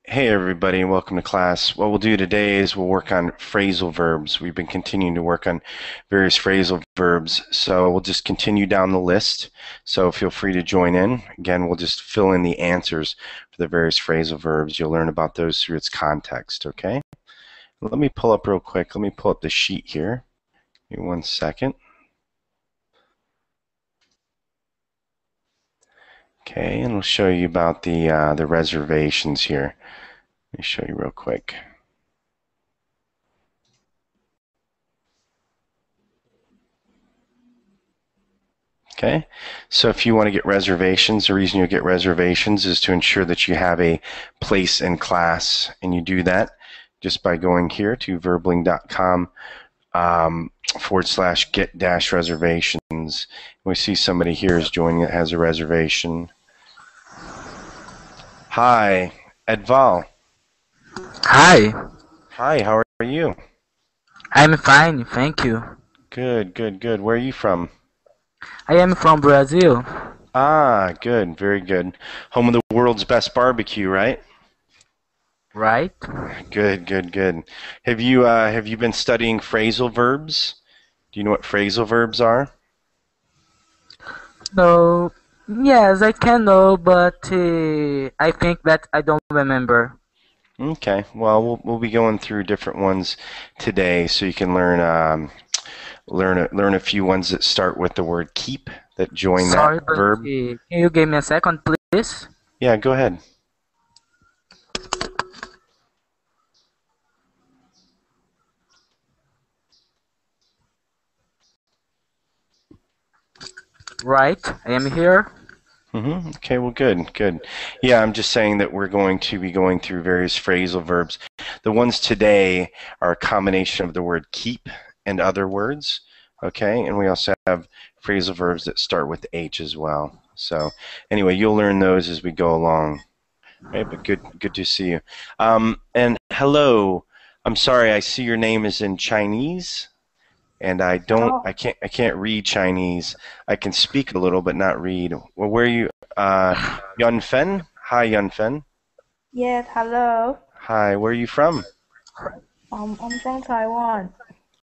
Hey everybody, and welcome to class. What we'll do today is we'll work on phrasal verbs. We've been continuing to work on various phrasal verbs, so we'll just continue down the list. So feel free to join in. Again, we'll just fill in the answers for the various phrasal verbs. You'll learn about those through its context, okay? Let me pull up real quick. Let me pull up the sheet here. Give me 1 second. Okay, and we'll show you about the reservations here. Let me show you real quick. Okay, so if you want to get reservations, the reason you get reservations is to ensure that you have a place in class, and you do that just by going here to verbling.com /get-reservations. We see somebody here is joining that has a reservation. Hi, Edval. Hi, Hi, how are you? I'm fine, thank you. Good, good, good. Where are you from? I am from Brazil. Ah, good, very good. Home of the world's best barbecue, right? Right? Good, good, good. Have you been studying phrasal verbs? Do you know what phrasal verbs are? No, yes, I can know, but I think that I don't remember. Okay. Well, we'll be going through different ones today, so you can learn a few ones that start with the word keep that join that Sorry, but verb. can you give me a second, please? Yeah, go ahead. Right, I am here. Okay, well, good, good. Yeah, I'm just saying that we're going to be going through various phrasal verbs. The ones today are a combination of the word keep and other words, okay? And we also have phrasal verbs that start with H as well. So anyway, you'll learn those as we go along. Right, but good to see you. And hello. I'm sorry, I see your name is in Chinese. And I can't read Chinese. I can speak a little, but not read. Well, where are you? Yun Fen? Hi, Yun Fen. Yes, hello. Hi, where are you from? I'm from Taiwan.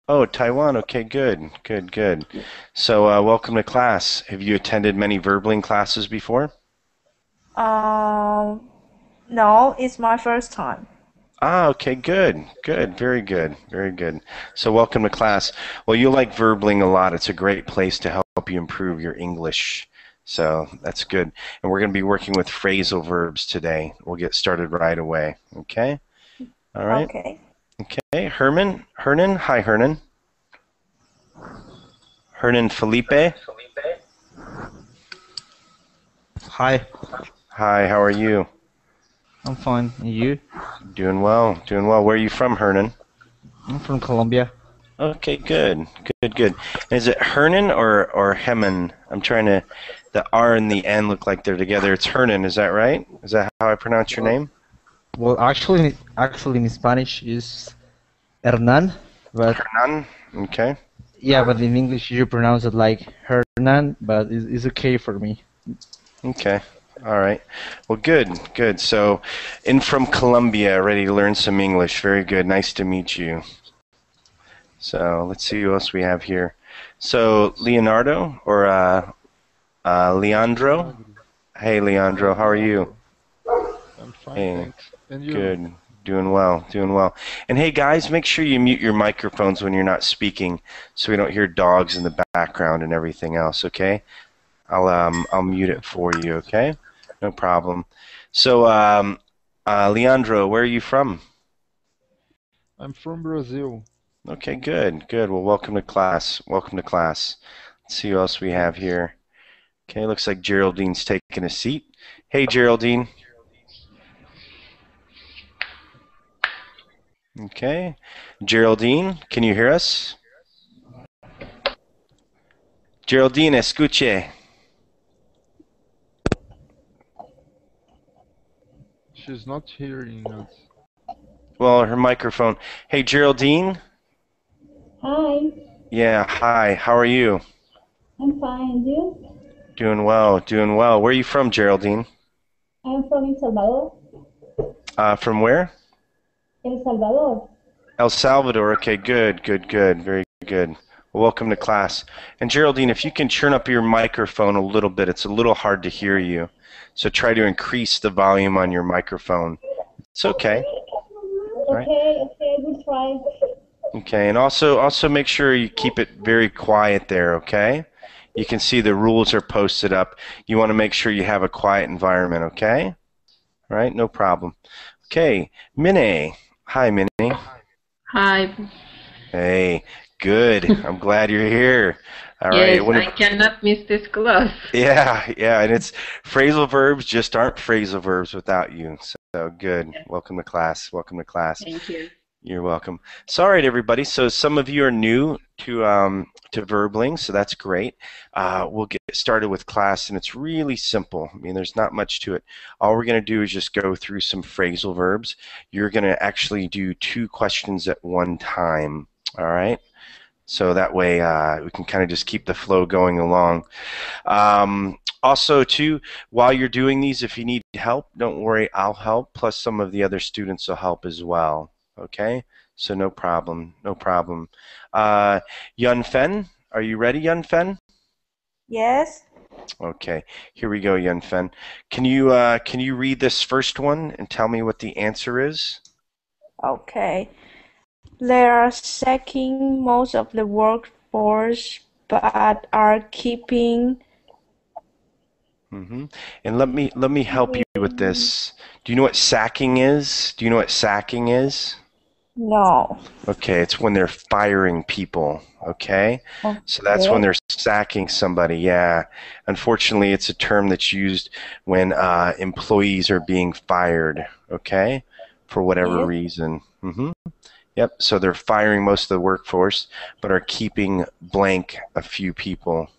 Oh, Taiwan. Okay, good, good, good. So, welcome to class. Have you attended many verbling classes before? No, it's my first time. Ah, okay, good, good, very good, very good. So, welcome to class. Well, you like verbling a lot. It's a great place to help you improve your English. So that's good. And we're going to be working with phrasal verbs today. We'll get started right away. Okay? All right. Okay. Okay. Hernan. Hi, Hernan. Hernan Felipe. Hi, Hi, how are you? I'm fine. And you? Doing well, doing well. Where are you from, Hernan? I'm from Colombia. Okay, good, good, good. Is it Hernan or Hemen? I'm trying to. The R and the N look like they're together. It's Hernan, is that right? Is that how I pronounce your name? Well, actually, in Spanish is Hernan, but Hernan. Okay. yeah, but in English you pronounce it like Hernan, but it's okay for me. Okay. All right. Well, good, good. So, in from Colombia, ready to learn some English. Very good. Nice to meet you. So, let's see who else we have here. So, Leonardo or Leandro? Hey, Leandro, how are you? I'm fine, Hey, thanks. And you? good. Doing well, doing well. And hey, guys, make sure you mute your microphones when you're not speaking so we don't hear dogs in the background and everything else, okay? I'll mute it for you, okay? No problem. So, Leandro, where are you from? I'm from Brazil. Okay, good, good. Well, welcome to class. Welcome to class. Let's see who else we have Thanks. here. Okay, looks like Geraldine's taking a seat. Hey, Geraldine. Okay. Geraldine, can you hear us? Geraldine, escuche. She's not hearing us. Well, her microphone. Hey, Geraldine. Hi, Yeah, hi. How are you? I'm fine. And you? Doing well, doing well. Where are you from, Geraldine? I'm from El Salvador. From where? El Salvador. El Salvador. Okay, good, good, good. Very good. Well, welcome to class. And Geraldine, if you can turn up your microphone a little bit, it's a little hard to hear you. So try to increase the volume on your microphone. It's okay. Right. Okay, we'll try. Okay, and also make sure you keep it very quiet there, okay? You can see the rules are posted up. You want to make sure you have a quiet environment, okay? All right, no problem. Okay, Minnie. Hi, Minnie. Hi. Hey, good. I'm glad you're here. All right. Yes, I cannot miss this class. Yeah, and it's phrasal verbs just aren't phrasal verbs without you. So good. Welcome to class. Welcome to class. Thank you. You're welcome. So, all right, everybody. So some of you are new to Verbling, so that's great. We'll get started with class, and it's really simple. I mean, there's not much to it. All we're going to do is just go through some phrasal verbs. You're going to actually do 2 questions at one time, all right? So that way we can kind of just keep the flow going along. Also, too, while you're doing these, if you need help, don't worry, I'll help, plus some of the other students will help as well. Okay, so no problem, no problem. Yun Fen, are you ready, Yun Fen? Yes. Okay, here we go, Yun Fen. Can you read this first one and tell me what the answer is? Okay. They are sacking most of the workforce, but are keeping. Mm-hmm. And let me help you with this. Do you know what sacking is? Do you know what sacking is? No. Okay, it's when they're firing people, okay? So that's when they're sacking somebody, yeah. Unfortunately, it's a term that's used when employees are being fired, okay? For whatever reason. Mm-hmm. Yep, so they're firing most of the workforce, but are keeping blank a few people.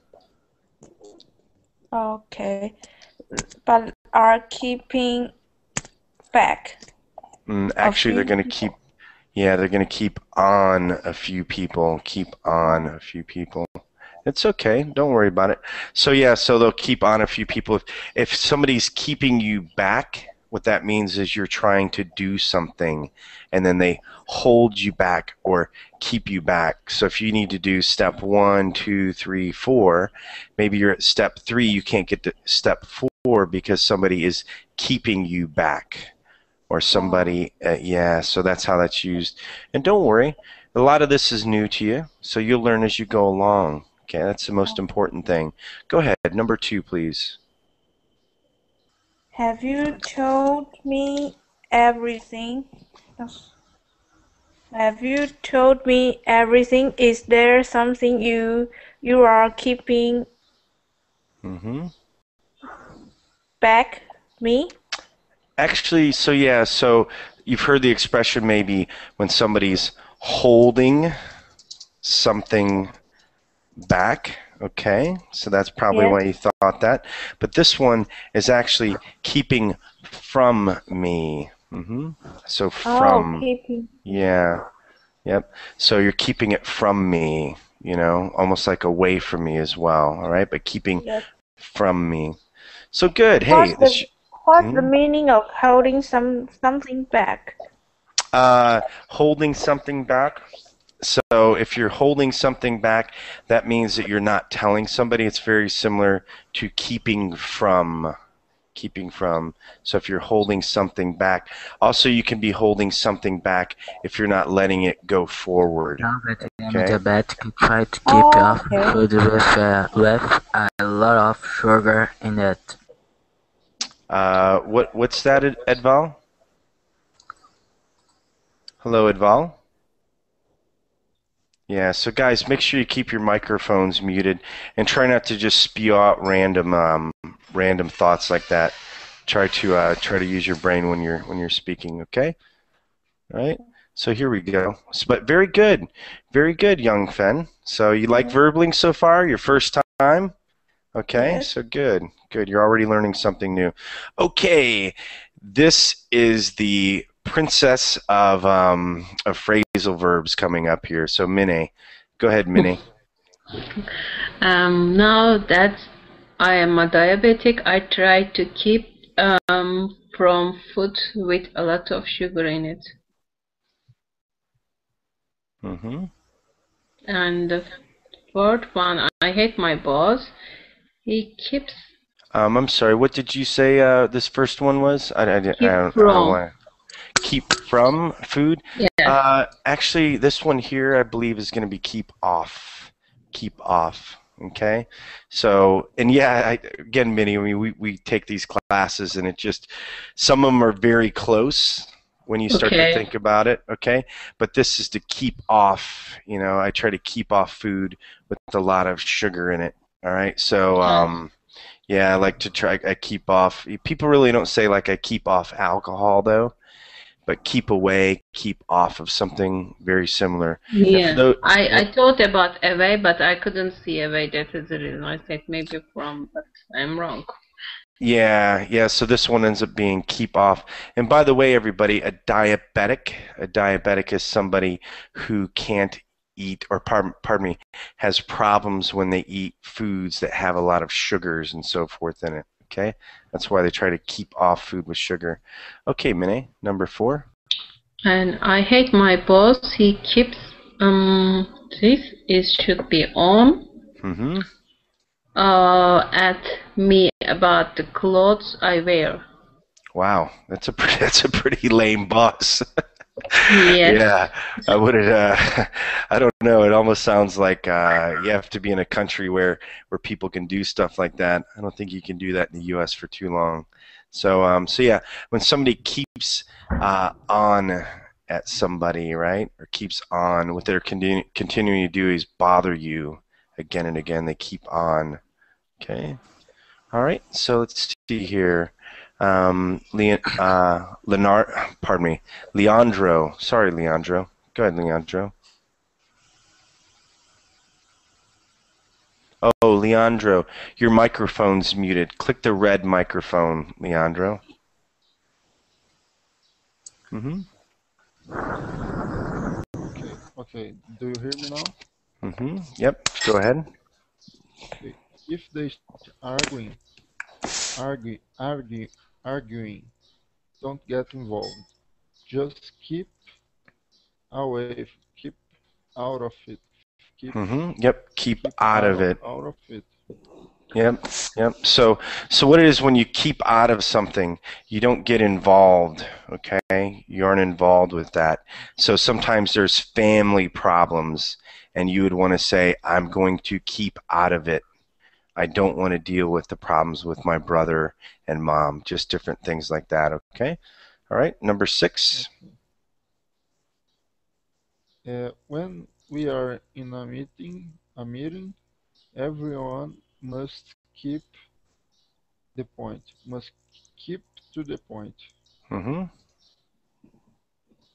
Okay. But are keeping back. Actually, they're going to keep. Yeah, they're going to keep on a few people. Keep on a few people. It's okay. Don't worry about it. So yeah, so they'll keep on a few people. If somebody's keeping you back, what that means is you're trying to do something, and then they hold you back or keep you back. So if you need to do step 1, 2, 3, 4, maybe you're at step 3, you can't get to step 4 because somebody is keeping you back. Or somebody, yeah, so that's how that's used. And don't worry, a lot of this is new to you, so you'll learn as you go along. Okay, that's the most important thing. Go ahead, number 2, please. Have you told me everything? Have you told me everything? Is there something you are keeping back me? Actually, so yeah, so you've heard the expression maybe when somebody's holding something back, okay? So that's probably why you thought that. But this one is actually keeping from me. So from. Keeping. Yeah. Yep. So you're keeping it from me, you know, almost like away from me as well, all right? But keeping from me. So good. Hey, What's the meaning of holding something back? Holding something back. So if you're holding something back, that means that you're not telling somebody. It's very similar to keeping from. Keeping from. So if you're holding something back, also you can be holding something back if you're not letting it go forward. Now that I'm diabetic, I try to keep off food with a lot of sugar in it. What's that, Edval? Hello, Edval? Yeah, so guys, make sure you keep your microphones muted and try not to just spew out random thoughts like that. Try to use your brain when you're speaking, okay? All right? So here we go. But very good, young Fen. So you like verbling so far? Your first time? Okay, Yes. so good. You're already learning something new. Okay, this is the princess of phrasal verbs coming up here. So Minnie, go ahead, Minnie. Now that I am a diabetic, I try to keep from food with a lot of sugar in it. Mm-hmm. And the fourth one, I hate my boss. He keeps I'm sorry. What did you say? This first one was? I don't want to keep from food. Yes. Actually, this one here, I believe, is going to be keep off. Keep off. Okay. So, and yeah, again, Minnie, I mean, we take these classes, and it just some of them are very close when you start to think about it. Okay. But this is to keep off. You know, I try to keep off food with a lot of sugar in it. All right. So, yeah, I like to try. I keep off. People really don't say like I keep off alcohol though, but keep away, keep off of something very similar. Yeah, I thought about away, but I couldn't see away. That is the reason I said maybe from, but I'm wrong. Yeah. So this one ends up being keep off. And by the way, everybody, a diabetic is somebody who can't eat, or pardon me, has problems when they eat foods that have a lot of sugars and so forth in it. Okay, that's why they try to keep off food with sugar. Okay, Minnie, number 4. And I hate my boss. He keeps this should be on. Mm-hmm. At me about the clothes I wear. Wow, that's a pretty lame boss. Yes. Yeah, I would have. I don't know. It almost sounds like you have to be in a country where people can do stuff like that. I don't think you can do that in the U.S. for too long. So yeah, when somebody keeps on at somebody, right, or keeps on, what they're continuing to do is bother you again and again. They keep on. Okay. All right. So let's see here. Leandro. Sorry, Leandro. Go ahead, Leandro. Oh, Leandro, your microphone's muted. Click the red microphone, Leandro. Mm-hmm. Okay. Do you hear me now? Mm-hmm. Yep. Go ahead. Okay. If they start arguing, don't get involved. Just keep away, keep out of it. Yep. Keep out of it. Out of it. Yep. So what it is when you keep out of something, you don't get involved, okay? You aren't involved with that. So sometimes there's family problems, and you would want to say, I'm going to keep out of it. I don't want to deal with the problems with my brother and mom, just different things like that, okay? All right, number 6. When we are in a meeting, everyone must keep the point. Must keep to the point. Mm-hmm.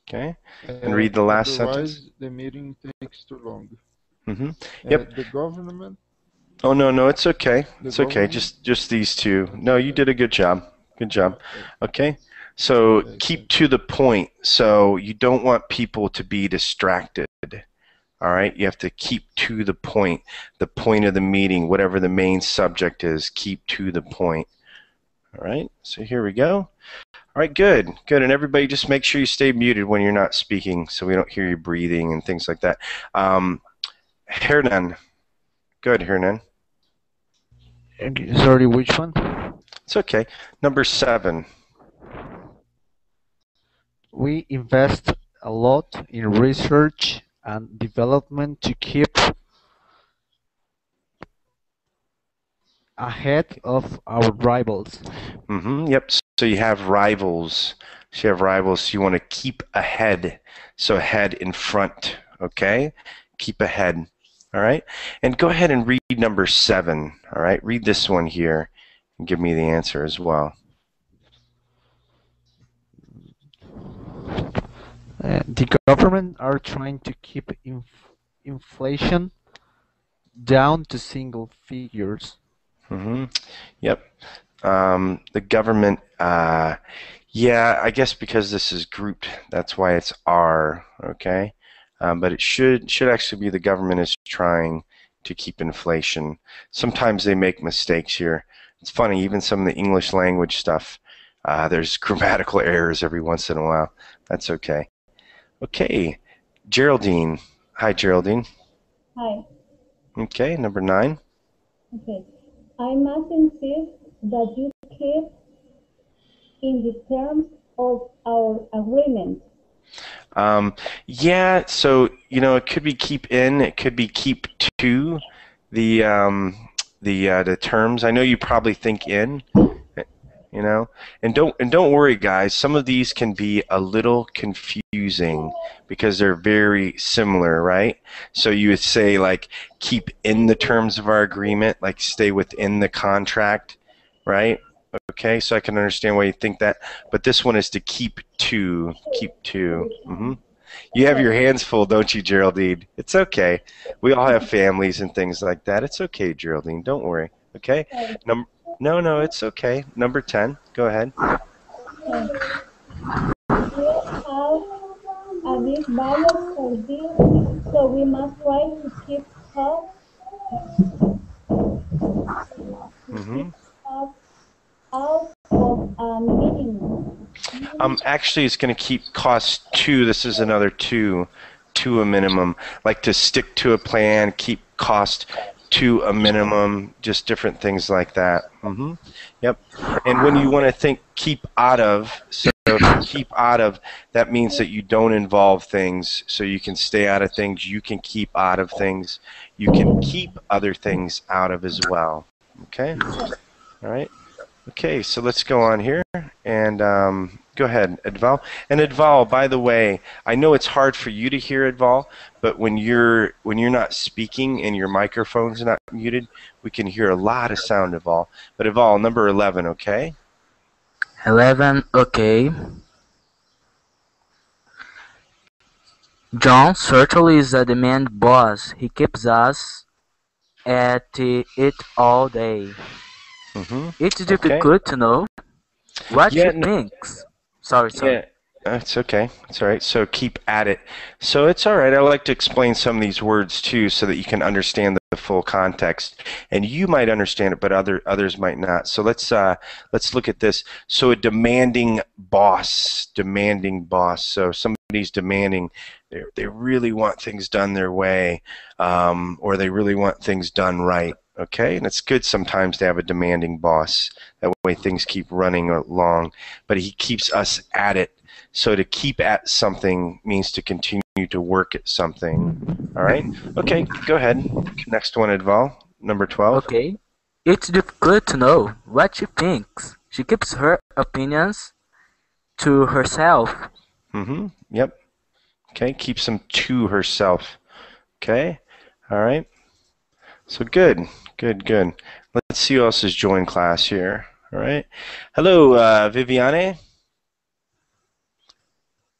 Okay. And read the last sentence. Otherwise, the meeting takes too long. Mm-hmm. Yep. The government. Oh no, it's okay. It's okay. Just these two. No, you did a good job. Good job. Okay. So keep to the point. So you don't want people to be distracted. All right, you have to keep to the point of the meeting, whatever the main subject is, keep to the point. All right, so here we go. All right, good. And everybody just make sure you stay muted when you're not speaking so we don't hear you breathing and things like that. Hernan. Good, Hernan. Sorry, which one? It's okay. Number 7. We invest a lot in research and development to keep ahead of our rivals. Yep. So you have rivals. You want to keep ahead. So ahead in front. Okay. Keep ahead. All right. And go ahead and read number 7. All right. Read this one here and give me the answer as well. The government are trying to keep inflation down to single figures. Yep. The government, yeah, I guess because this is grouped, that's why it's R, okay? But it should actually be the government is trying to keep inflation. Sometimes they make mistakes here. It's funny, even some of the English language stuff, there's grammatical errors every once in a while. That's okay. Okay, Geraldine. Hi, Geraldine. Hi. Okay, number 9. Okay. I must insist that you keep in the terms of our agreement. Yeah, so it could be keep in, it could be keep to the terms. I know you probably think in, and don't worry, guys. Some of these can be a little confusing because they're very similar, right? So you would say like keep in the terms of our agreement, like stay within the contract, right? Okay, so I can understand why you think that, but this one is to keep to. You have your hands full, don't you, Geraldine? It's okay. We all have families and things like that. It's okay, Geraldine. Don't worry. Okay. No, it's okay. Number 10. Go ahead. We have a big budget for this, so we must try to keep costs out of a minimum. Actually, it's going to keep costs to. This is another to a minimum. Like to stick to a plan, keep cost to a minimum, just different things like that. Yep. And when you want to think keep out of, so if you keep out of, that means that you don't involve things, so you can stay out of things, you can keep out of things, you can keep other things out of as well. Okay? All right. Okay, so let's go on here and go ahead, Adval. And Adval, by the way, I know it's hard for you to hear, Adval, but when you're not speaking and your microphone's not muted, we can hear a lot of sound, Adval. But Adval, number 11, okay? 11, okay. John certainly is a demand boss. He keeps us at it all day. It's difficult to know what she thinks. Sorry. Yeah, it's okay. It's all right. So keep at it. So it's all right. I like to explain some of these words too, so that you can understand the full context. And you might understand it, but others might not. So let's look at this. So a demanding boss. So somebody's demanding. They really want things done their way, or they really want things done right. Okay, and it's good sometimes to have a demanding boss. That way things keep running along, but he keeps us at it. So to keep at something means to continue to work at something. All right? Okay, go ahead. Next one, Adval, number 12. Okay. It's difficult to know what she thinks. She keeps her opinions to herself. Yep. Okay, keeps them to herself. Okay, all right. So good. Let's see who else has joined class here. All right. Hello, Viviane.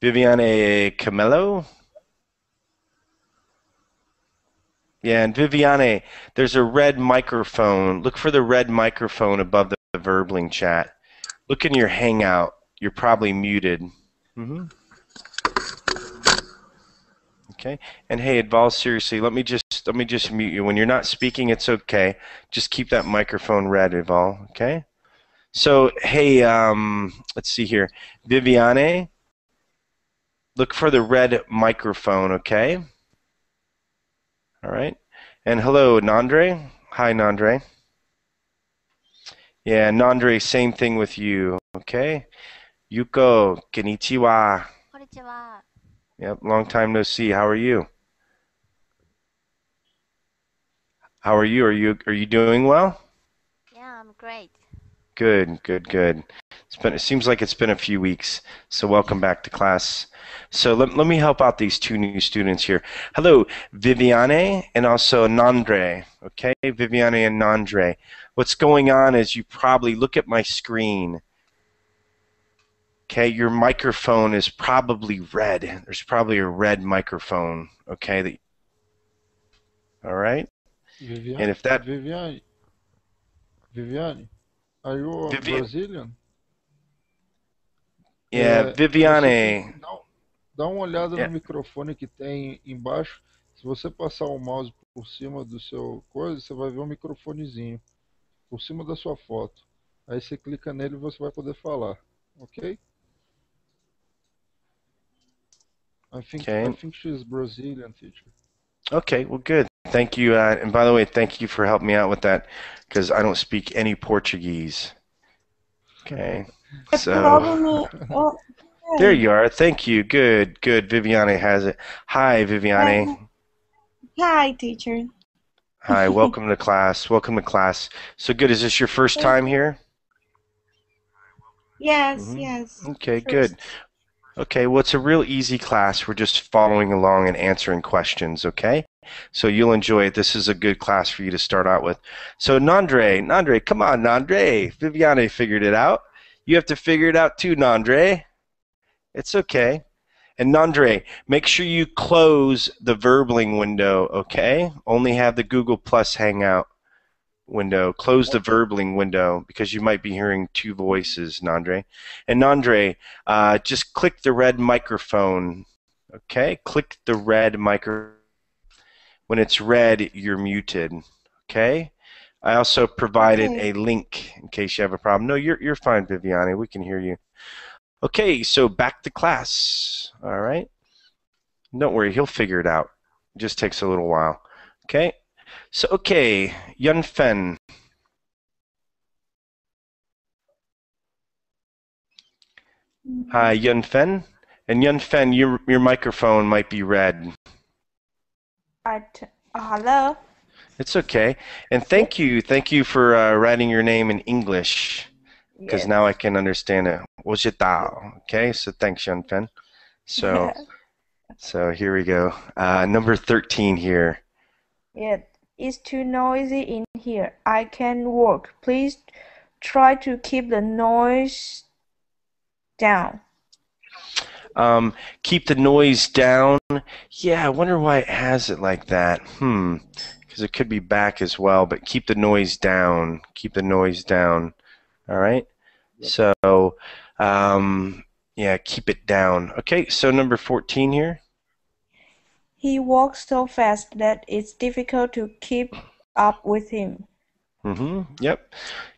Viviane Camelo. Yeah, and Viviane, there's a red microphone. Look for the red microphone above the Verbling chat. Look in your Hangout. You're probably muted. Okay. And hey, Adval, seriously, let me just mute you. When you're not speaking, it's okay. Just keep that microphone red, Adval. Okay. So hey, let's see here, Viviane. Look for the red microphone. Okay. All right. And hello, Nandre. Hi, Nandre. Yeah, Nandre, same thing with you. Okay. Yuko, konnichiwa. Konnichiwa. Yep, long time no see. How are you? How are you? Are you doing well? Yeah, I'm great. Good. It seems like it's been a few weeks, so welcome back to class. So let me help out these two new students here. Hello, Viviane and also Nandre. Okay, Viviane and Nandre. What's going on is you probably look at my screen. Okay, your microphone is probably red. There's probably a red microphone. Okay, all right. And if that Viviane, are you Brazilian? Yeah, Viviane. Dá uma olhada no microfone que tem embaixo. Se você passar o mouse por cima do seu coisa, você vai ver um microfonezinho por cima da sua foto. Aí você clica nele e você vai poder falar, ok? I think she's Brazilian, teacher. Okay, well, good. Thank you. And by the way, thank you for helping me out with that, because I don't speak any Portuguese. Okay, so there you are. Thank you. Good, good. Viviane has it. Hi, Viviane. Hi, teacher. Hi, welcome to class. Welcome to class. So good. Is this your first time here? Yes, yes. Okay, good. Okay, well, it's a real easy class. We're just following along and answering questions, okay? So you'll enjoy it. This is a good class for you to start out with. So Nandre, come on, Nandre. Viviane figured it out. You have to figure it out too, Nandre. It's okay. And Nandre, make sure you close the verbling window, okay? Only have the Google Plus Hangout window. Close the verbling window because you might be hearing two voices, Nandre. And Nandre, just click the red microphone, okay? Click the red microphone. When it's red, you're muted, okay? I also provided a link in case you have a problem. No, you're fine, Viviane. We can hear you. Okay, so back to class. All right. Don't worry, he'll figure it out. It just takes a little while. Okay. So okay, Yun Fen. Hi, Yun Fen. And Yun Fen, your microphone might be red. Hello. It's okay. And thank you for writing your name in English, because now I can understand it. 我知道. Okay, so thanks, Yun Fen. So, so here we go. Number 13 here. Yeah, it's too noisy in here. I can't work. Please try to keep the noise down. Keep the noise down. Yeah, I wonder why it has it like that. Because it could be back as well, but keep the noise down. Keep the noise down. All right? Yep. So, yeah, keep it down. Okay, so number 14 here. He walks so fast that it's difficult to keep up with him. Yep.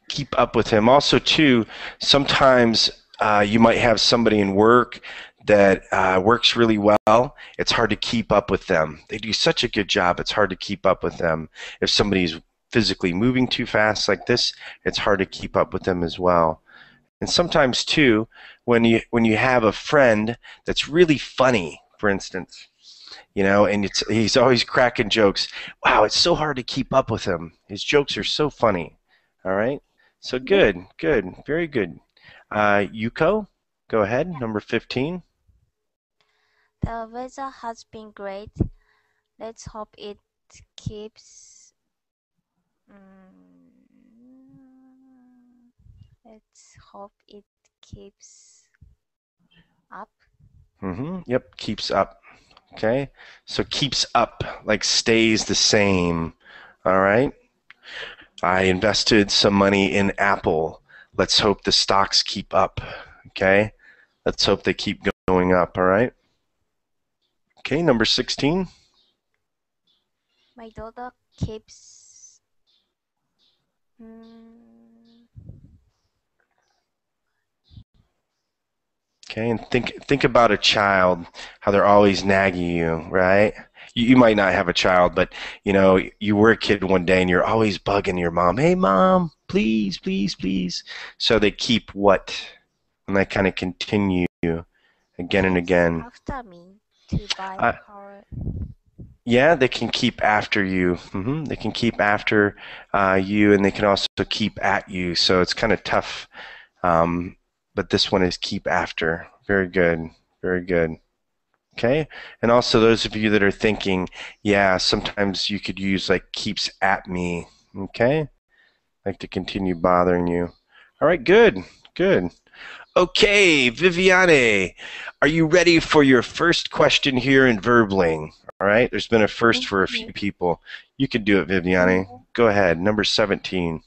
Keep up with him. Also, too, sometimes you might have somebody in work that works really well. It's hard to keep up with them. They do such a good job, it's hard to keep up with them. If somebody's physically moving too fast like this, it's hard to keep up with them as well. And sometimes, too, when you have a friend that's really funny, for instance, you know, and he's always cracking jokes. Wow, it's so hard to keep up with him. His jokes are so funny. All right? So good, very good. Yuko, go ahead, number 15. The weather has been great. Let's hope it keeps. Let's hope it keeps up. Yep, keeps up. Okay, so keeps up, like stays the same. All right. I invested some money in Apple. Let's hope the stocks keep up. Okay, let's hope they keep going up. All right. Okay, number 16. My daughter keeps. Okay, and think about a child, how they're always nagging you, right? You might not have a child, but you know, you were a kid one day and you're always bugging your mom. Hey, mom, please, please, please. So they keep what? And they kind of continue again and again. After me to buy power. Yeah, they can keep after you. They can keep after you, and they can also keep at you. So it's kind of tough. But this one is keep after. Very good. Very good. Okay. And also those of you that are thinking, yeah, sometimes you could use like keeps at me. Okay. Like to continue bothering you. All right. Good. Good. Okay, Viviane, are you ready for your first question here in Verbling? All right, there's been a first for a few people. You can do it, Viviane. Go ahead, number 17.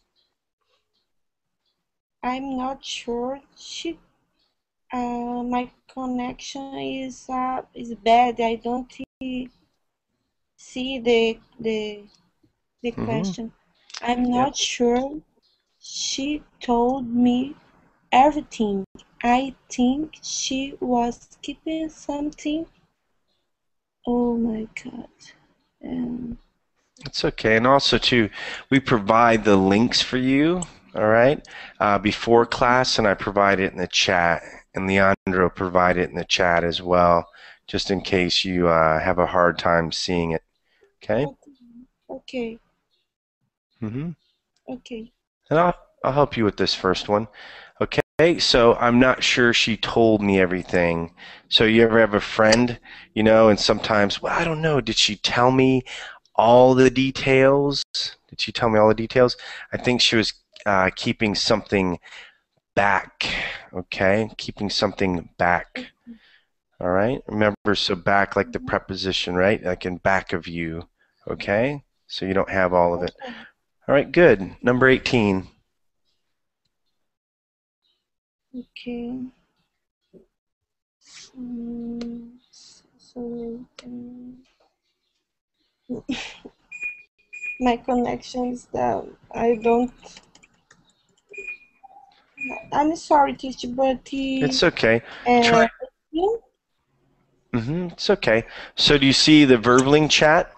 I'm not sure. My connection is bad. I don't see the question. I'm not sure. She told me everything. I think she was keeping something. Oh my God. It's okay. And also, too, we provide the links for you, all right, before class, and I provide it in the chat. And Leandro provide it in the chat as well, just in case you have a hard time seeing it. Okay? Okay. Okay. And I'll help you with this first one. Okay, so I'm not sure she told me everything. So you ever have a friend, you know, and sometimes, well, I don't know, did she tell me all the details? Did she tell me all the details? I think she was keeping something back, okay? Keeping something back, all right? Remember, so back like the preposition, right? Like in back of you, okay? So you don't have all of it. All right, good. Number 18. Okay. My connection is down. I'm sorry, teacher, but it's okay. Try. It's okay. So do you see the Verbling chat?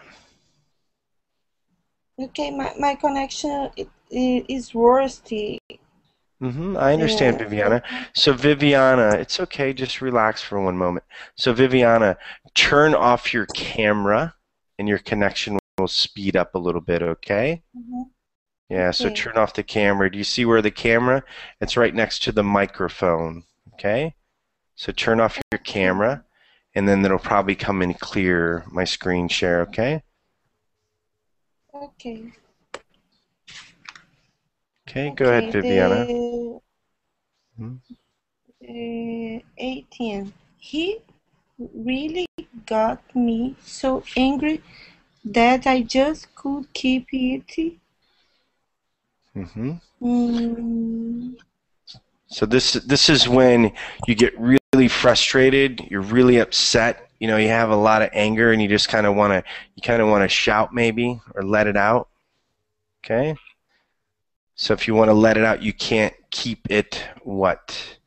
Okay, my connection is worsty. I understand, Viviana. So Viviana, it's okay, just relax for one moment. So Viviana, turn off your camera and your connection will speed up a little bit, okay? Yeah, so turn off the camera. Do you see where the camera? It's right next to the microphone, okay? So turn off your camera and then it'll probably come in clear, my screen share, okay? Okay. Okay, go ahead, Viviana. 18. He really got me so angry that I just could keep it. So this is when you get really frustrated, you're really upset, you know, you have a lot of anger and you just kind of want to shout maybe or let it out. Okay? So if you want to let it out, you can't keep it what?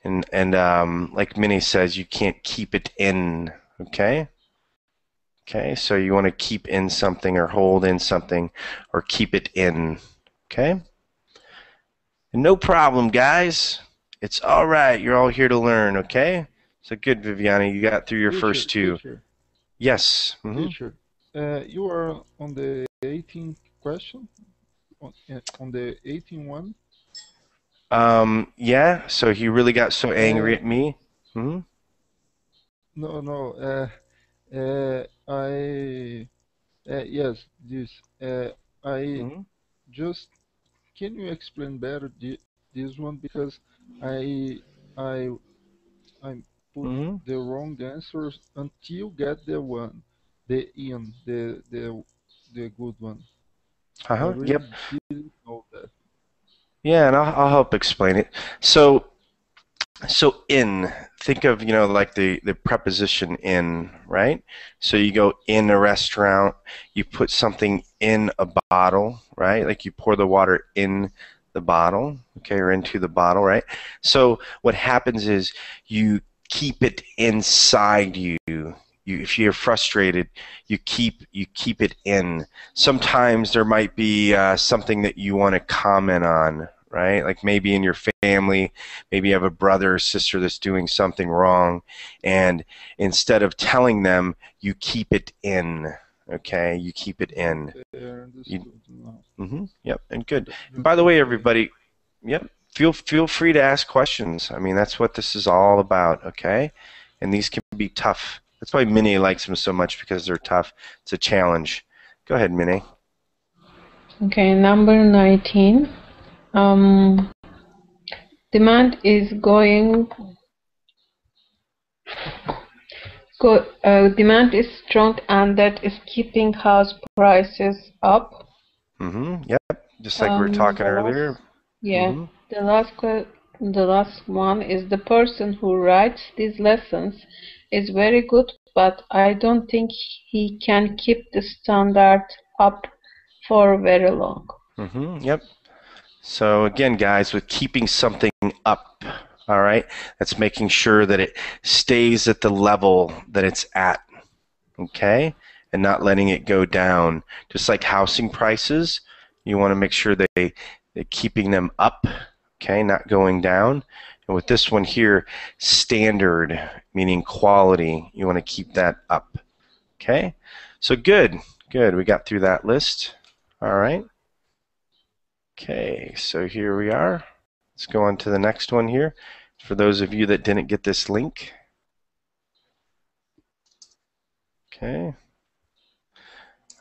And like Minnie says, you can't keep it in, okay? Okay, so you want to keep in something or hold in something or keep it in, okay? And no problem, guys. It's all right. You're all here to learn, okay? So good, Viviana. You got through your first two. Teacher. Yes. Teacher, you are on the 18th question? On the 18th one? Yeah, so he really got so angry at me. No. Yes, this. Just, can you explain better this one, because I put the wrong answers until get the good one. I really didn't know that. Yeah, and I'll help explain it. So in, think of, you know, like the preposition in, right? So you go in a restaurant, you put something in a bottle, right? Like you pour the water in the bottle, okay, or into the bottle, right? So what happens is you keep it inside you. If you're frustrated, you keep it in. Sometimes there might be something that you want to comment on, right? Like maybe in your family, maybe you have a brother or sister that's doing something wrong, and instead of telling them, you keep it in. Okay, you keep it in. Yep, and good. And by the way, everybody, yep, feel free to ask questions. I mean, that's what this is all about. Okay, and these can be tough. That's why Minnie likes them so much, because they're tough. It's a challenge. Go ahead, Minnie. Okay, number 19. Demand is demand is strong, and that is keeping house prices up. Yep. Just like we were talking earlier. Yeah. The last one is the person who writes these lessons is very good, but I don't think he can keep the standard up for very long. Yep. So again, guys, with keeping something up, all right, that's making sure that it stays at the level that it's at, okay, and not letting it go down. Just like housing prices, you want to make sure they're keeping them up, okay, not going down. And with this one here, standard, meaning quality, you want to keep that up, okay? So good, good. We got through that list, all right. Okay, so here we are. Let's go on to the next one here. For those of you that didn't get this link. Okay.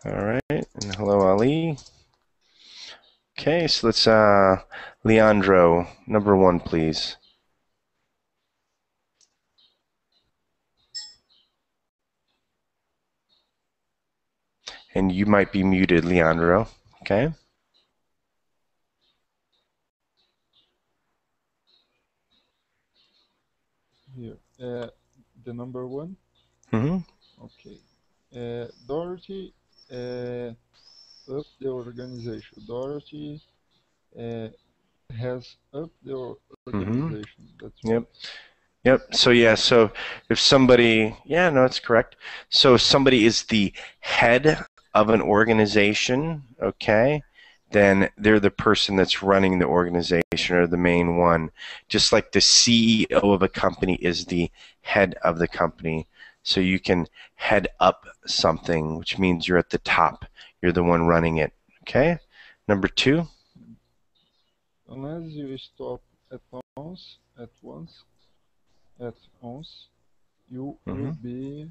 All right, and hello, Ali. Okay, so let's, Leandro, number 1, please. And you might be muted, Leandro, okay? Here, the number 1. Okay. Dorothy up the organization. Dorothy has up the organization. That's yep. Yep. So yeah. So if somebody, yeah, no, it's correct. So if somebody is the head of an organization, okay, then they're the person that's running the organization or the main one. Just like the CEO of a company is the head of the company. So you can head up something, which means you're at the top. You're the one running it. Okay? Number 2. Unless you stop at once, you will be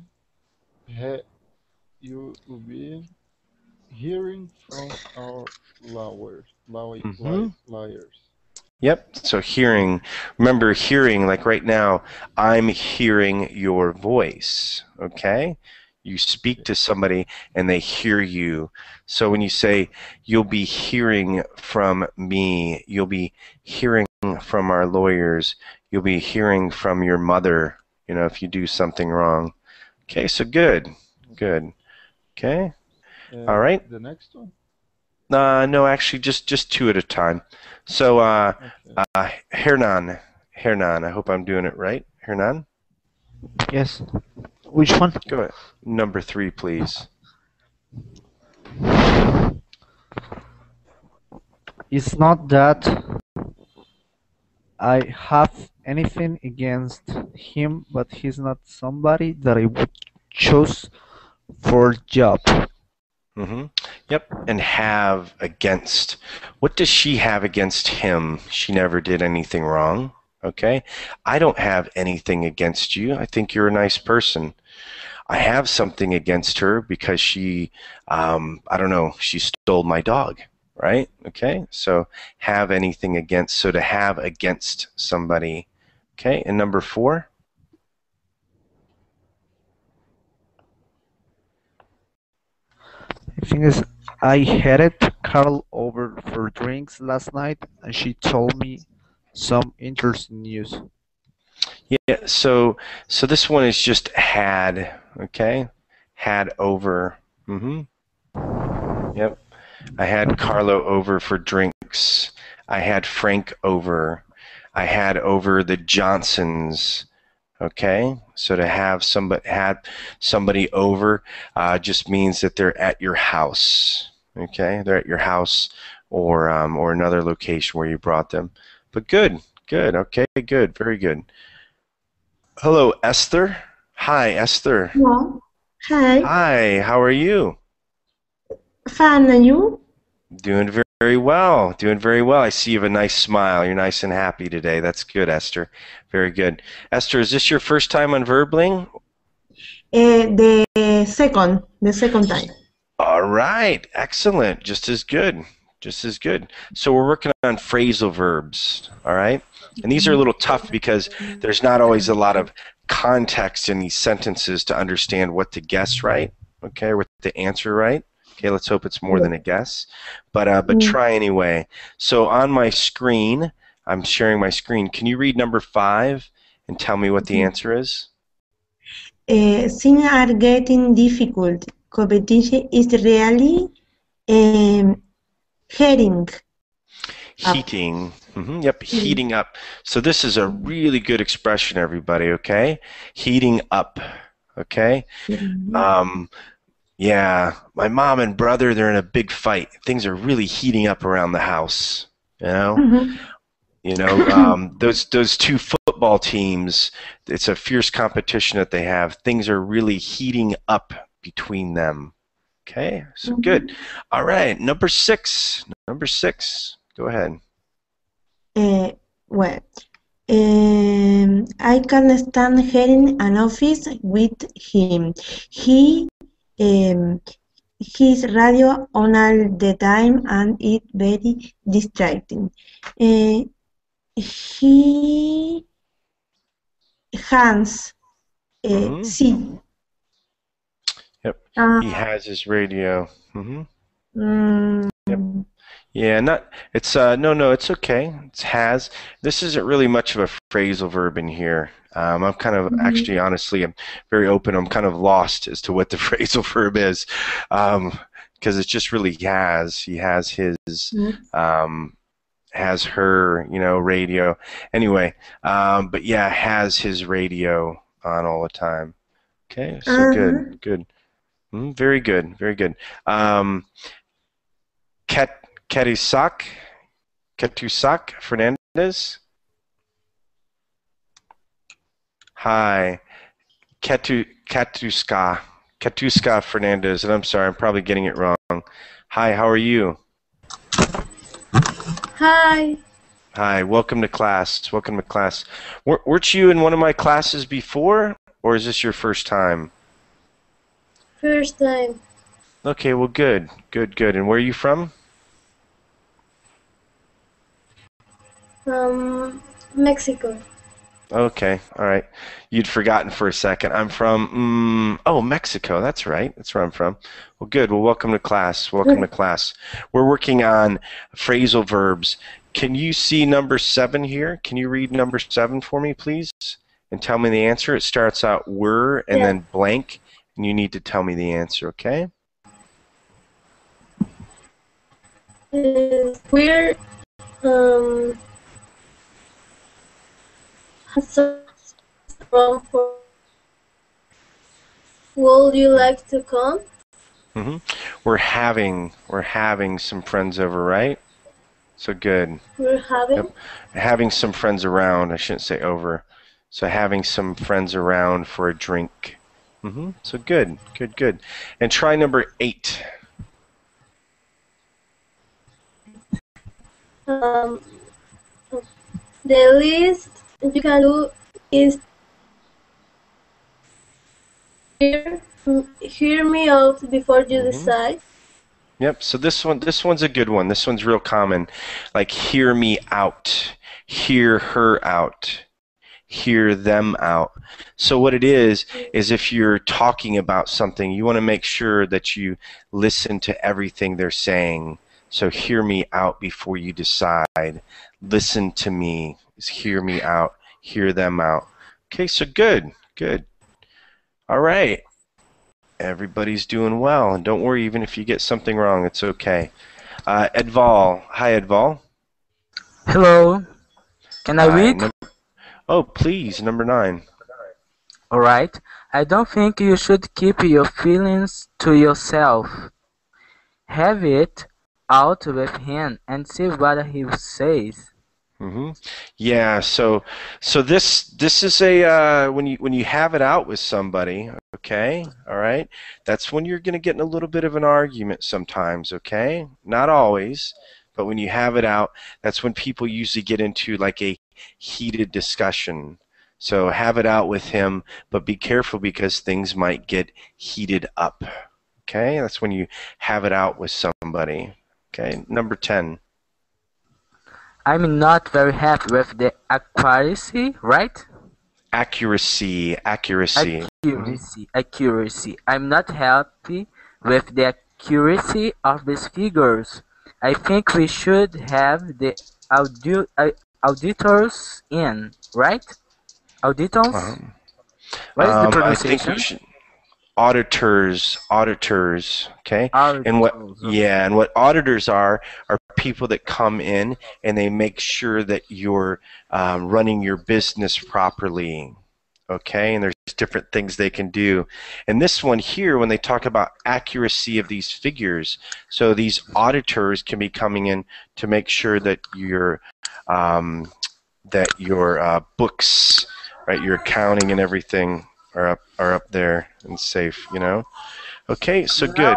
hearing from our liars. Yep, so hearing, remember hearing, like right now, I'm hearing your voice, okay? You speak to somebody and they hear you. So when you say, you'll be hearing from me, you'll be hearing from our lawyers, you'll be hearing from your mother, you know, if you do something wrong. Okay, so good, good. Okay, all right. The next one? No, actually, just 2 at a time. So, Hernan, I hope I'm doing it right. Hernan? Yes. Which one? Go ahead. Number 3, please. It's not that I have anything against him, but he's not somebody that I would choose for a job. Yep, and have against. What does she have against him? She never did anything wrong, okay? I don't have anything against you. I think you're a nice person. I have something against her because she, I don't know, she stole my dog, right? Okay, so have anything against, so to have against somebody. Okay, and number 4? The thing is, I headed Carol over for drinks last night, and she told me some interesting news. Yeah, so this one is just had, okay? Had over. Yep. I had Carlo over for drinks. I had Frank over. I had over the Johnsons. Okay, so to have somebody over just means that they're at your house. Okay, they're at your house or another location where you brought them. But good. Okay, good, very good. Hello, Esther. Hi, Esther. Hello. Hi. Hi. How are you? Fine, and you? Doing very well. Doing very well. I see you have a nice smile. You're nice and happy today. That's good, Esther. Very good. Esther, is this your first time on Verbling? The second time. All right. Excellent. Just as good. Just as good. So we're working on phrasal verbs, all right? And these are a little tough because there's not always a lot of context in these sentences to understand what to guess right, okay, or what to answer right. Okay, let's hope it's more than a guess, but try anyway. So on my screen, I'm sharing my screen. Can you read number 5 and tell me what the answer is? Things are getting difficult. Competition is really heating. Heating. Yep, heating up. So this is a really good expression, everybody, okay? Heating up, okay? Yeah, my mom and brother, they're in a big fight. Things are really heating up around the house, you know? You know, those two football teams, it's a fierce competition that they have. Things are really heating up between them. Okay, so good. All right, number 6. Number 6. Go ahead. Well, I can't stand hearing an office with him. His radio on all the time and it's very distracting. He has see. Yep. He has his radio. Yep. Yeah, it's no, it's okay. It's has. This isn't really much of a phrasal verb in here. I'm kind of actually, honestly, I'm very open. I'm kind of lost as to what the phrasal verb is, because it's just really has. He has his, has her, you know, radio. Anyway, but yeah, has his radio on all the time. Okay, so good. Very good, very good. Ketusak Fernandez. Hi, Ketuska Fernandez, and I'm sorry, I'm probably getting it wrong. Hi, how are you? Hi. Hi, welcome to class. Welcome to class. Weren't you in one of my classes before, or is this your first time? First time. Okay, well, good. And where are you from? Mexico. Okay, all right. You'd forgotten for a second. I'm from, Mexico. That's right. That's where I'm from. Well, good. Well, welcome to class. Welcome to class. We're working on phrasal verbs. Can you see number 7 here? Can you read number 7 for me, please? And tell me the answer. It starts out were and then blank, and you need to tell me the answer, okay? We're would you like to come? We're having some friends over, right? So good. We're having? Yep. Having some friends around. I shouldn't say over. So having some friends around for a drink. So good. And try number 8. The least you can do is hear me out before you decide. Yep, so this one's a good one. This one's real common. Like hear me out, hear her out, hear them out. So what it is if you're talking about something, you want to make sure that you listen to everything they're saying. So hear me out before you decide. Listen to me is hear me out, hear them out. Okay, so good. All right. Everybody's doing well, and don't worry, even if you get something wrong, it's okay. Edval. Hi, Edval. Hello. Can I read? Oh, please, number 9. All right. I don't think you should keep your feelings to yourself. Have it out with him and see what he says. Yeah, so this is a when you have it out with somebody, okay, all right, that's when you're going to get in a little bit of an argument sometimes, okay, not always, but when you have it out, that's when people usually get into like a heated discussion. So have it out with him, but be careful because things might get heated up. Okay, that's when you have it out with somebody. Okay, number 10. I'm not very happy with the accuracy, right? Accuracy. Accuracy. I'm not happy with the accuracy of these figures. I think we should have the auditors in, right? Auditors? What is the I think we pronunciation? should auditors, okay? And what auditors are people that come in and they make sure that you're running your business properly, okay? And there's different things they can do. And this one here, when they talk about accuracy of these figures, so these auditors can be coming in to make sure that your books, right, your accounting and everything are up there and safe, you know. Okay, so good.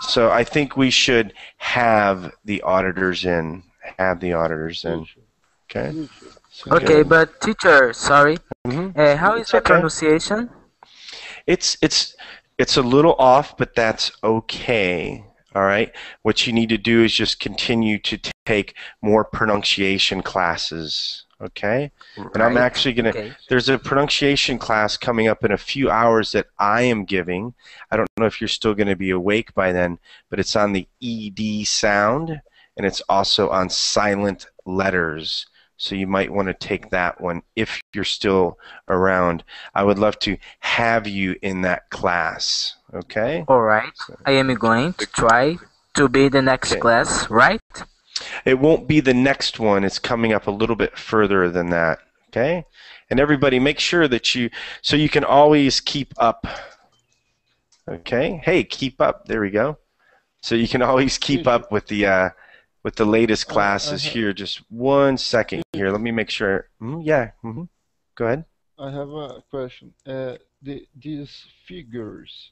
So I think we should have the auditors in. Okay. So okay, good. But teacher, sorry. How is the pronunciation? It's a little off, but that's okay. All right. What you need to do is just continue to take more pronunciation classes. Okay. Right. And I'm actually going to, there's a pronunciation class coming up in a few hours that I am giving. I don't know if you're still going to be awake by then, but it's on the ED sound, and it's also on silent letters. So you might want to take that one if you're still around. I would love to have you in that class. Okay? All right. I am going to try to be the next class, right? It won't be the next one. It's coming up a little bit further than that. Okay? And everybody, make sure that so you can always keep up. Okay? Hey, keep up. There we go. So you can always keep up with the latest classes here. Just 1 second here. Let me make sure. Go ahead. I have a question. These figures,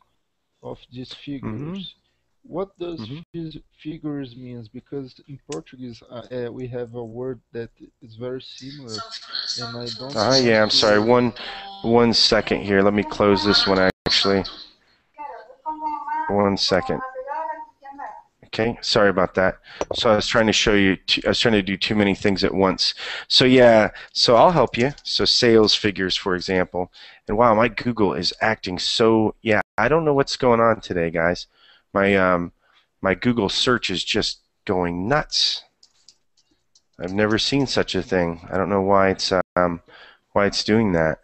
what does figures means? Because in Portuguese we have a word that is very similar, and I don't. Yeah, I'm sorry. One second here. Let me close this one actually. 1 second. Okay, sorry about that. So I was trying to show you, I was trying to do too many things at once. So yeah, so I'll help you. So sales figures, for example. And wow, my Google is acting so, I don't know what's going on today, guys. My Google search is just going nuts. I've never seen such a thing. I don't know why it's doing that.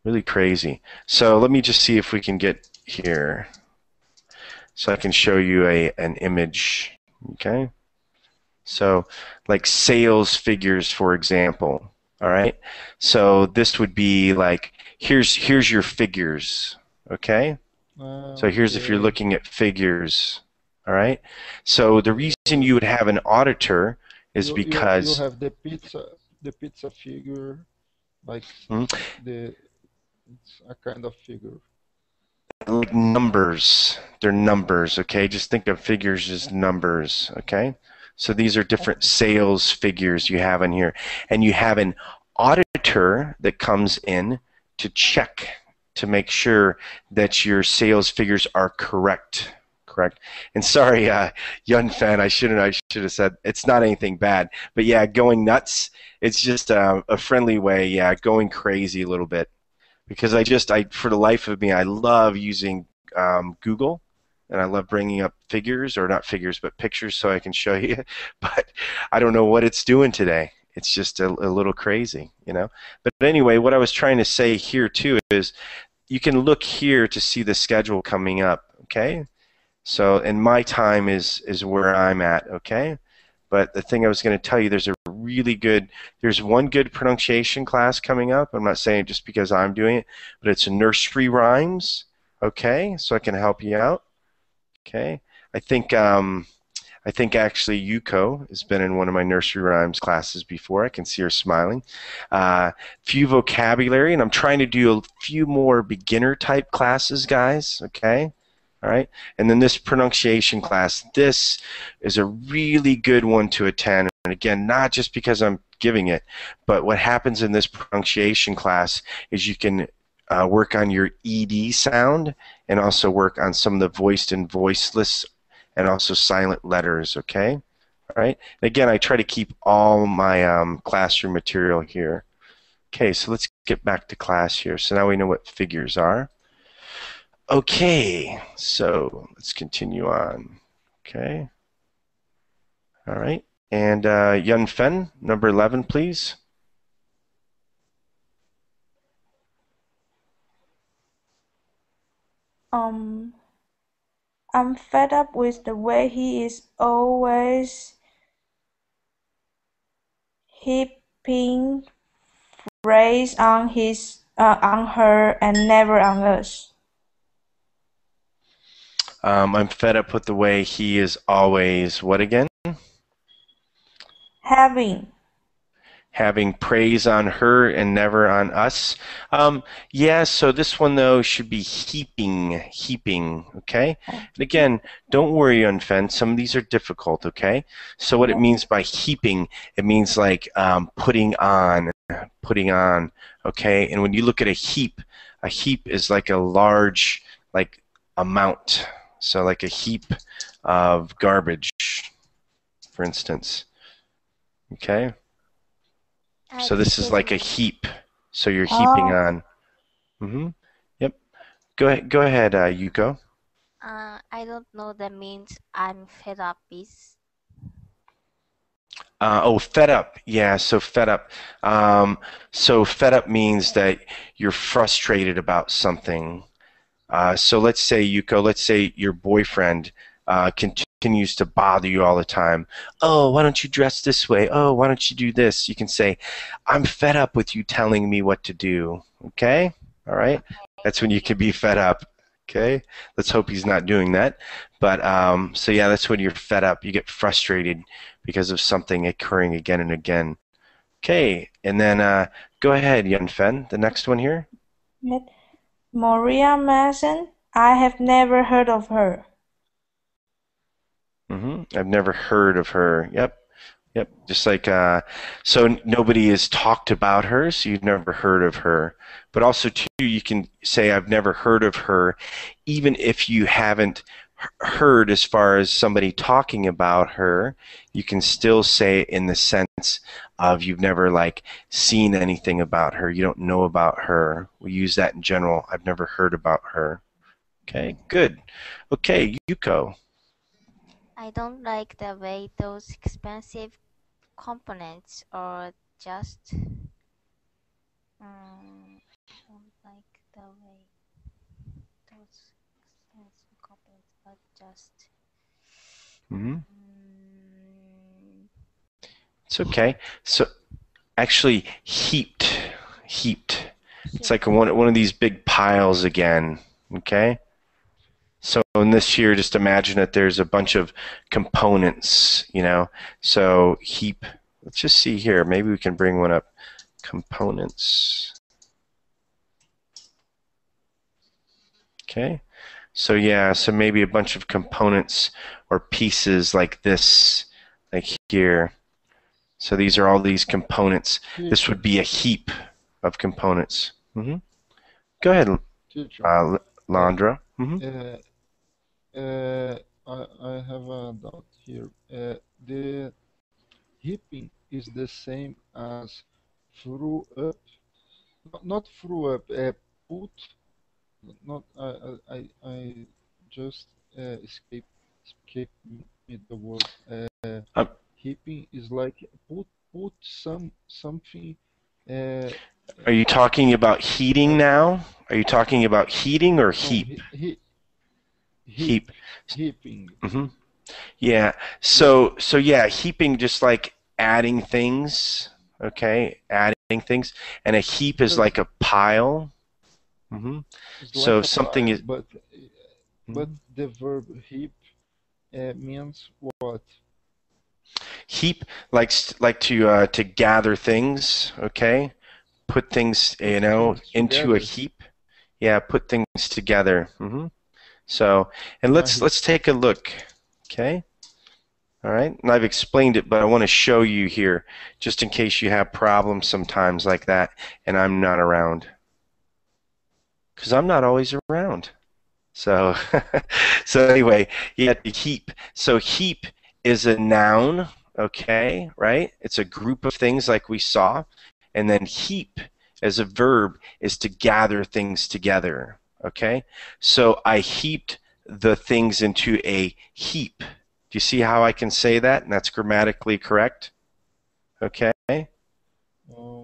Really crazy. So let me just see if we can get here. So I can show you an image, okay? So like sales figures, for example, all right? So this would be like, here's your figures, okay? So here's if you're looking at figures, all right? So the reason you would have an auditor is because... You have the pizza figure, like it's a kind of figure. Numbers. They're numbers, okay? Just think of figures as numbers, okay? So these are different sales figures you have in here. And you have an auditor that comes in to check, to make sure that your sales figures are correct. And sorry, Yun Fan, I should have said, it's not anything bad. But yeah, going nuts, it's just a friendly way, going crazy a little bit. Because for the life of me, I love using Google, and I love bringing up figures, or not figures, but pictures so I can show you. But I don't know what it's doing today. It's just a little crazy, you know. But anyway, what I was trying to say here too is you can look here to see the schedule coming up, okay? So, and my time is where I'm at, okay? But the thing I was going to tell you, there's one good pronunciation class coming up. I'm not saying just because I'm doing it, but it's nursery rhymes, okay? So I can help you out, okay? I think actually Yuko has been in one of my nursery rhymes classes before. I can see her smiling. Few vocabulary, and I'm trying to do a few more beginner type classes, guys, okay? All right, and then this pronunciation class, this is a really good one to attend. And again, not just because I'm giving it, but what happens in this pronunciation class is you can work on your ED sound and also work on some of the voiced and voiceless and also silent letters, okay? All right. And again, I try to keep all my classroom material here. Okay, so let's get back to class here. So now we know what figures are. Okay, so let's continue on. Okay. All right. And Yun Fen, number 11, please. I'm fed up with the way he is always heaping praise on her and never on us. I'm fed up with the way he is always, what again? Having praise on her and never on us. Yeah, so this one, though, should be heaping, okay? And again, don't worry, Unfen. Some of these are difficult, okay? So what it means by heaping, it means like putting on, okay? And when you look at a heap is like a large, like, amount. So like a heap of garbage, for instance, okay? So this is like a heap. So you're heaping on. Yep. Go ahead, Yuko. I don't know that means I'm fed up is. Fed up. Yeah, so fed up. So fed up means that you're frustrated about something. So let's say, Yuko, let's say your boyfriend continues to bother you all the time. Oh, why don't you dress this way? Oh, why don't you do this? You can say, I'm fed up with you telling me what to do. Okay? All right? That's when you can be fed up. Okay? Let's hope he's not doing that. But, so yeah, that's when you're fed up. You get frustrated because of something occurring again and again. Okay, and then go ahead, Yun Fen, the next one here. Maria Mason, I have never heard of her. I've never heard of her. Yep. Just like, so nobody has talked about her, so you've never heard of her. But also, too, you can say, I've never heard of her, even if you haven't heard as far as somebody talking about her. You can still say it in the sense of you've never, like, seen anything about her. You don't know about her. We use that in general. I've never heard about her. Okay, good. Okay, Yuko. I don't like the way those expensive components are just don't like the way those expensive components are just It's okay. So actually heaped. It's like one of these big piles again, okay? So in this here, just imagine that there's a bunch of components, you know. So heap, let's just see here. Maybe we can bring one up. Components. Okay. So yeah, so maybe a bunch of components or pieces like this, like here. So these are all these components. This would be a heap of components. Go ahead, Landra. I have a doubt here. The heaping is the same as throw up, not throw up. Put. Not. I just escape me the word. Heaping is like put something. Are you talking about heating now? Are you talking about heating or heap? Heaping. Yeah. So yeah, heaping, just like adding things. Okay, adding things, and a heap is like a pile. So like something pile, is. But the verb heap means what? Heap, like to gather things. Okay, put things, you know, into a heap. Yeah, put things together. So, and let's take a look. Okay. All right. And I've explained it, but I want to show you here, just in case you have problems sometimes like that, and I'm not around, because I'm not always around. So, so anyway, you have to heap. So heap is a noun, okay, right? It's a group of things like we saw. And then heap as a verb is to gather things together, okay? So I heaped the things into a heap. Do you see how I can say that? And that's grammatically correct, okay?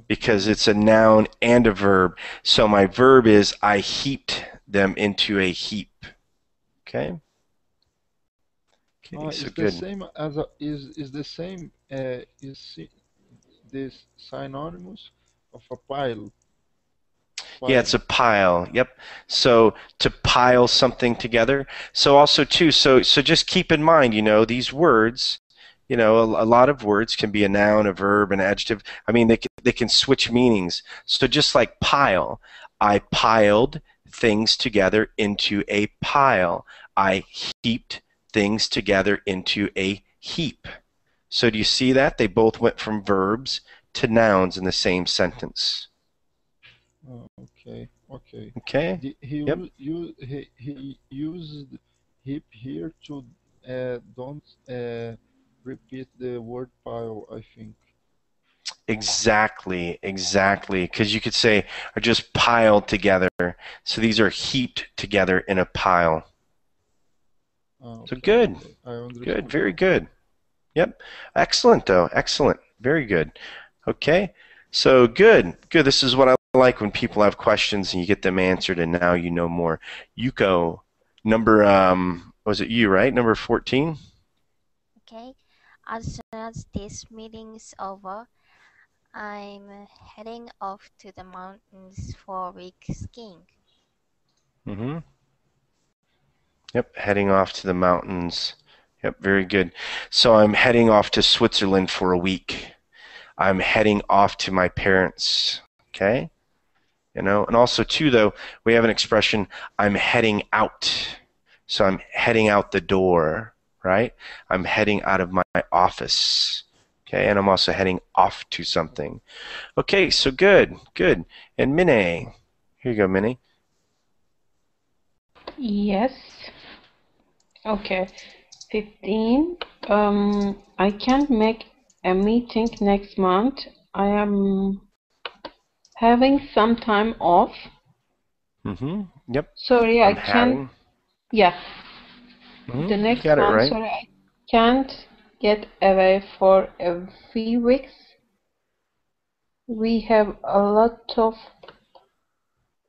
Because it's a noun and a verb. So my verb is I heaped them into a heap. Okay. Okay, so It's the good. same as is the same is this synonymous of a pile. Yeah, it's a pile. Yep. So to pile something together. So also too. So just keep in mind, you know, these words. You know, a lot of words can be a noun, a verb, an adjective. I mean, they can switch meanings. So just like pile, I piled things together into a pile. I heaped things together into a heap. So do you see that? They both went from verbs to nouns in the same sentence. Okay. Okay. He used heap here to don't repeat the word pile, I think. Exactly. Because you could say are just piled together. So these are heaped together in a pile. Okay, so good. Okay. I understood. Good. Very good. Yep. Excellent, though. Excellent. Very good. Okay. So good. This is what I like when people have questions and you get them answered, and now you know more. Yuko, number was it you, right? Number 14. Okay. As soon as this meeting is over, I'm heading off to the mountains for a week skiing. Mm-hmm. Yep. Heading off to the mountains. Yep. Very good. So I'm heading off to Switzerland for a week. I'm heading off to my parents. Okay. You know, and also too, though, we have an expression, I'm heading out. So I'm heading out the door, right? I'm heading out of my office. Okay, and I'm also heading off to something. Okay, so good. And Minnie, here you go, Minnie. Yes. Okay. 15. I can't make a meeting next month. I am having some time off. Yep. Sorry, I can't. Yeah. The next got it one, right. sorry, I can't get away for a few weeks. We have a lot of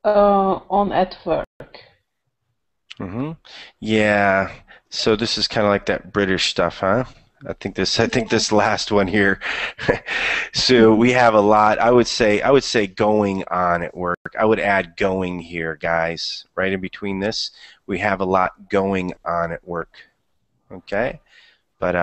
on at work. Yeah. So this is kind of like that British stuff, huh? I think this last one here. So we have a lot. I would say going on at work. I would add going here, guys. Right in between this, we have a lot going on at work. Okay? But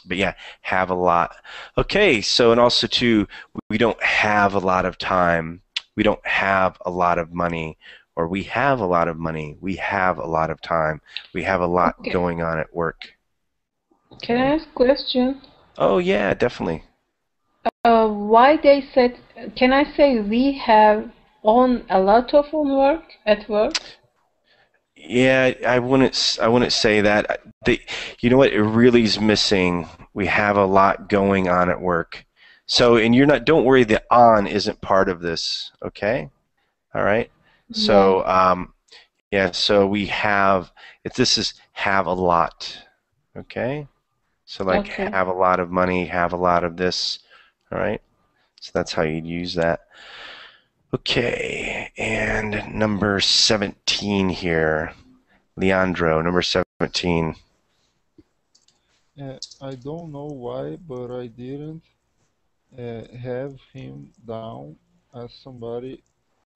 yeah, have a lot. Okay, so and also too, we don't have a lot of time. We don't have a lot of money. Or we have a lot of money. We have a lot of time. We have a lot going on at work. Can I ask a question? Oh yeah, definitely. Why they said? Can I say we have on a lot of work at work? Yeah, I wouldn't say that. You know what? It really is missing. We have a lot going on at work. So, and you're not. Don't worry. The on isn't part of this. Okay. All right. So, yeah. So we have. If this is have a lot. Okay. So like have a lot of money, have a lot of this. All right. So that's how you'd use that. Okay. And number 17 here. Leandro, number 17. I don't know why, but I didn't have him down as somebody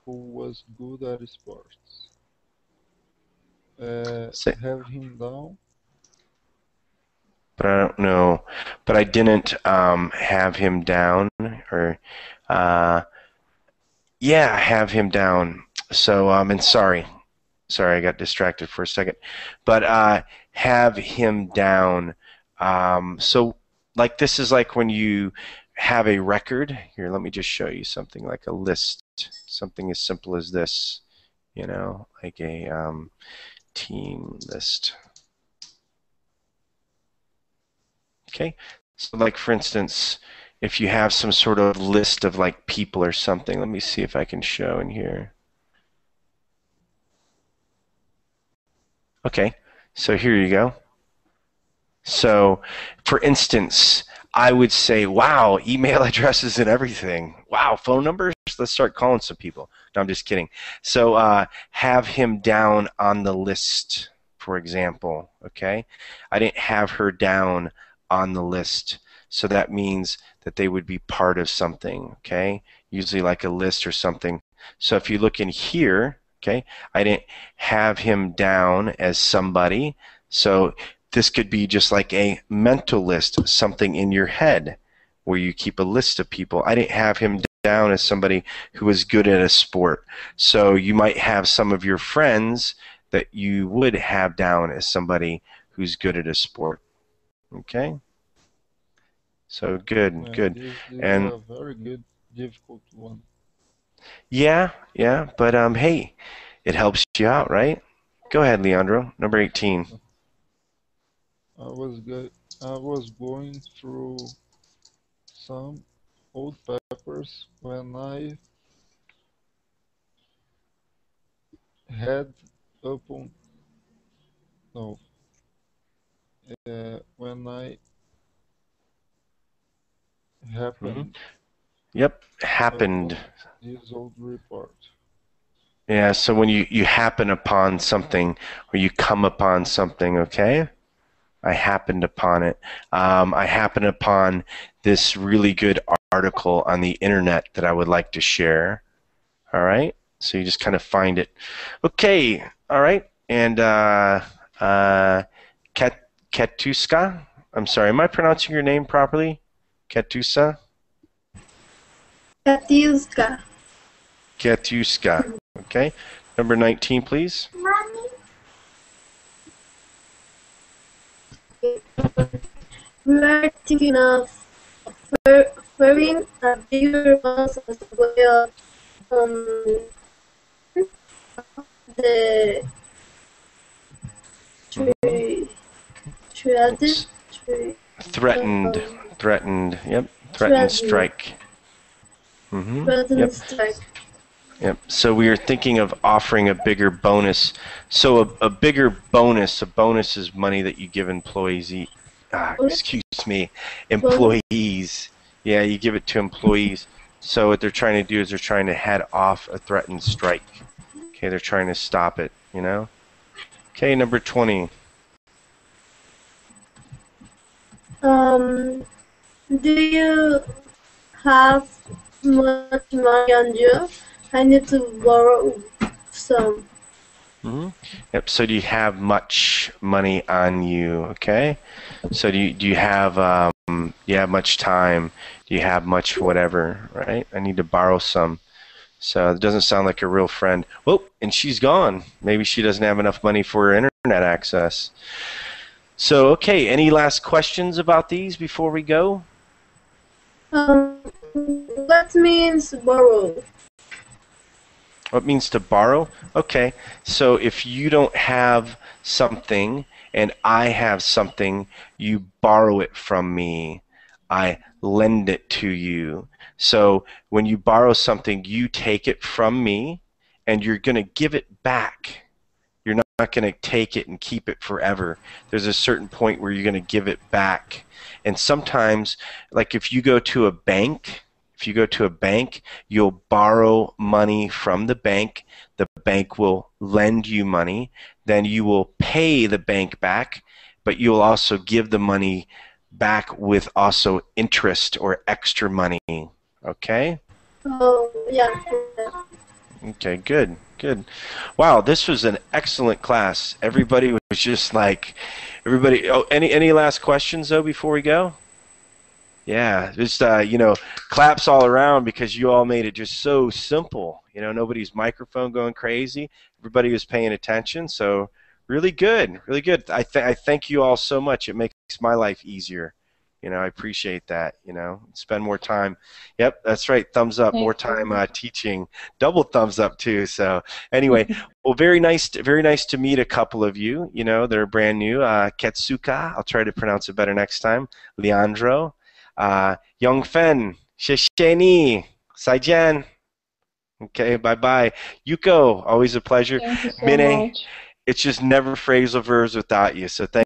who was good at sports. Have him down. But I don't know. But I didn't have him down, or yeah, have him down. So and sorry, I got distracted for a second. But have him down. So like this is like when you have a record. Here, let me just show you something like a list. Something as simple as this. You know, like a team list. Okay, so like for instance, if you have some sort of list of like people or something, let me see if I can show in here. Okay, so here you go. So for instance, I would say, wow, email addresses and everything. Wow, phone numbers? Let's start calling some people. No, I'm just kidding. So have him down on the list, for example, okay? I didn't have her down on the list, so that means that they would be part of something, okay? Usually like a list or something. So if you look in here, okay, I didn't have him down as somebody, so this could be just like a mental list, something in your head where you keep a list of people. I didn't have him down as somebody who was good at a sport. So you might have some of your friends that you would have down as somebody who's good at a sport. Okay? So good, good. This is and a very good, difficult one. yeah, but hey, it helps you out, right? Go ahead, Leandro, number 18. I was going through some old papers when I had upon no when I happened Yep, happened. This old report. Yeah, so when you happen upon something or you come upon something, okay? I happened upon it. I happened upon this really good article on the internet that I would like to share. All right? So you just kind of find it. Okay, all right. And Ketuska? I'm sorry, am I pronouncing your name properly? Ketusa? Katiuska. Ketuska. Okay. Number 19, please. We are thinking of ferrying a bigger bus as well. The Threatened. Yep. Threatened strike. Threatened strike. Yep. So we are thinking of offering a bigger bonus. So a bigger bonus. A bonus is money that you give employees. Employees. Yeah, you give it to employees. So what they're trying to do is they're trying to head off a threatened strike. Okay, they're trying to stop it. You know. Okay, number 20. Do you have much money on you? I need to borrow some. Yep. So do you have much money on you? Okay. So do you have you have much time? Do you have much whatever? Right. I need to borrow some. So it doesn't sound like a real friend. Whoa, and she's gone. Maybe she doesn't have enough money for her internet access. So okay. Any last questions about these before we go? What means borrow? What means to borrow? Okay, so if you don't have something and I have something, you borrow it from me. I lend it to you. So when you borrow something, you take it from me and you're going to give it back. You're not going to take it and keep it forever. There's a certain point where you're going to give it back. And sometimes, like if you go to a bank, you'll borrow money from the bank. The bank will lend you money. Then you will pay the bank back, but you'll also give the money back with also interest or extra money. Okay? Oh, yeah. Okay, good. Wow, this was an excellent class. Everybody was just like, Oh, any last questions though before we go? Yeah, just claps all around because you all made it just so simple. Nobody's microphone going crazy. Everybody was paying attention. So really good, really good. I thank you all so much. It makes my life easier. You know, I appreciate that. You know, spend more time. Yep, that's right. Thumbs up. More time teaching. Double thumbs up too. So anyway, well, very nice to meet a couple of you. You know, they're brand new. Ketsuka. I'll try to pronounce it better next time. Leandro. Young Fen. Shesheni. Saijan. Okay, bye-bye. Yuko, always a pleasure. Thank you so Mine, much. it's just never phrasal verbs without you. So thank